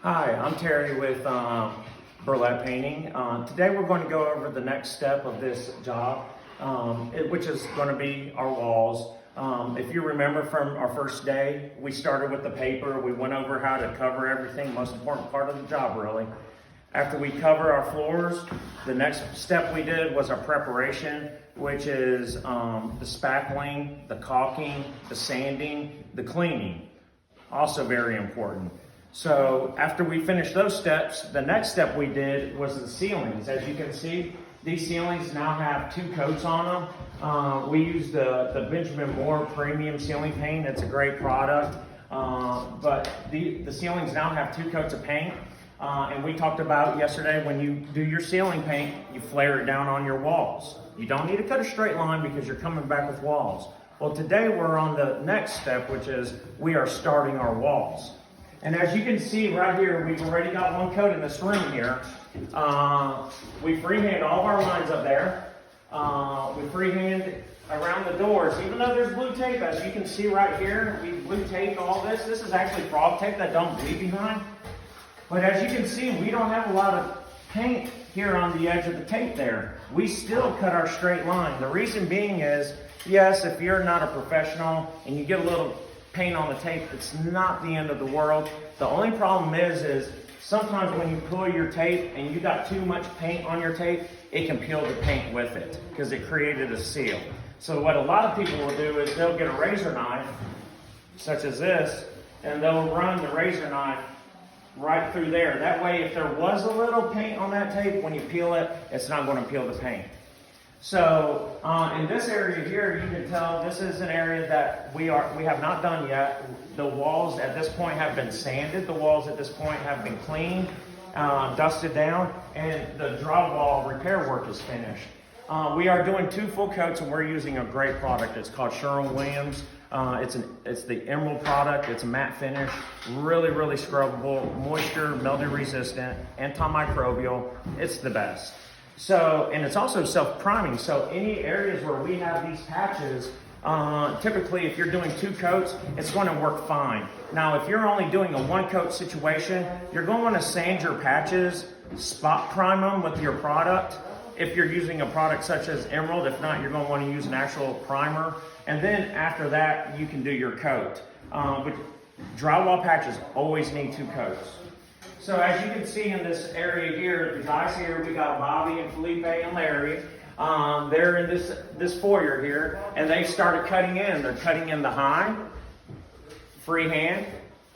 Hi, I'm Terry with Burlap Painting. Today we're going to go over the next step of this job, which is going to be our walls. If you remember from our first day, we started with the paper. We went over how to cover everything, most important part of the job really. After we cover our floors, the next step we did was our preparation, which is the spackling, the caulking, the sanding, the cleaning. Also very important. So after we finished those steps, the next step we did was the ceilings. As you can see, these ceilings now have 2 coats on them. We use the Benjamin Moore Premium Ceiling Paint. It's a great product. But the ceilings now have 2 coats of paint. And we talked about yesterday, when you do your ceiling paint, you flare it down on your walls. You don't need to cut a straight line because you're coming back with walls. Well, today we're on the next step, which is we are starting our walls. And as you can see right here, we've already got 1 coat in this room here. We freehand all of our lines up there. We freehand around the doors, even though there's blue tape, as you can see right here, we blue taped all this. This is actually frog tape that don't bleed behind. But as you can see, we don't have a lot of paint here on the edge of the tape there. We still cut our straight line. The reason being is, yes, if you're not a professional and you get a little paint on the tape, it's not the end of the world. The only problem is sometimes when you pull your tape and you got too much paint on your tape, it can peel the paint with it because it created a seal. So what a lot of people will do is they'll get a razor knife, such as this, and they'll run the razor knife right through there. That way, if there was a little paint on that tape, when you peel it, it's not going to peel the paint. So in this area here, you can tell this is an area that we have not done yet. The walls at this point have been sanded. The walls at this point have been cleaned, dusted down, and the drywall repair work is finished. We are doing 2 full coats, and we're using a great product. It's called Sherwin-Williams. It's the Emerald product. It's a matte finish, really scrubbable, moisture, mildew resistant, antimicrobial. It's the best. So, and it's also self-priming. So any areas where we have these patches, typically if you're doing 2 coats, it's going to work fine. Now, if you're only doing a 1 coat situation, you're going to want to sand your patches, spot prime them with your product. If you're using a product such as Emerald, if not, you're going to want to use an actual primer. And then after that, you can do your coat. But drywall patches always need 2 coats. So as you can see in this area here, the guys here, we got Bobby and Felipe and Larry. They're in this foyer here, and they started cutting in. They're cutting in the high, freehand.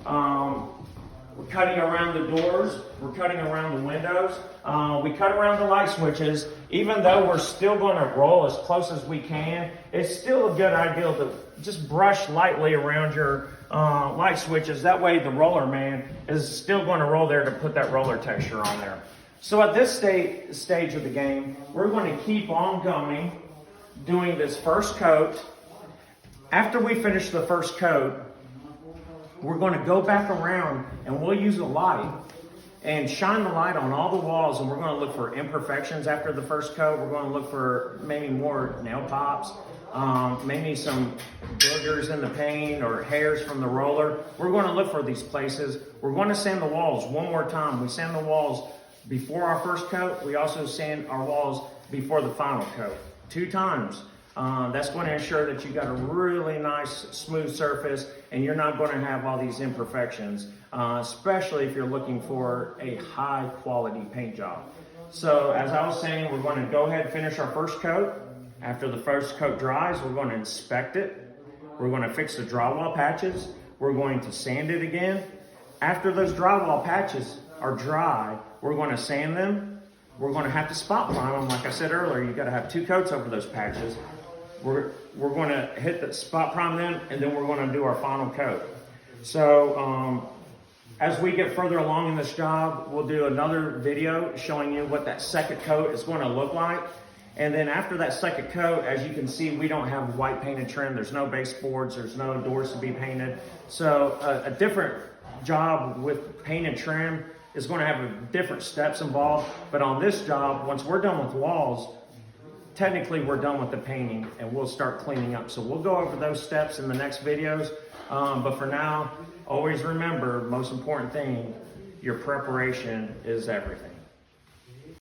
We're cutting around the doors. We're cutting around the windows. We cut around the light switches. Even though we're still going to roll as close as we can, it's still a good idea to just brush lightly around your light switches. That way the roller man is still going to roll there to put that roller texture on there. So at this stage of the game, we're going to keep on going, doing this first coat. After we finish the first coat, we're going to go back around and we'll use a light and shine the light on all the walls, and we're going to look for imperfections after the first coat. We're going to look for maybe more nail pops, maybe some boogers in the paint or hairs from the roller. We're going to look for these places. We're going to sand the walls one more time. We sand the walls before our first coat. We also sand our walls before the final coat, 2 times. That's going to ensure that you got a really nice smooth surface and you're not going to have all these imperfections, especially if you're looking for a high quality paint job. So as I was saying, we're going to go ahead and finish our first coat. After the first coat dries, we're going to inspect it. We're going to fix the drywall patches. We're going to sand it again. After those drywall patches are dry, we're going to sand them. We're going to have to spot prime them. Like I said earlier, you've got to have 2 coats over those patches. We're going to hit the spot prime them, and then we're going to do our final coat. So as we get further along in this job, we'll do another video showing you what that second coat is going to look like. And then after that second coat, as you can see, we don't have white painted trim. There's no baseboards. There's no doors to be painted. So a different job with paint and trim is going to have different steps involved. But on this job, once we're done with walls, technically we're done with the painting and we'll start cleaning up. So we'll go over those steps in the next videos. But for now, always remember, most important thing, your preparation is everything.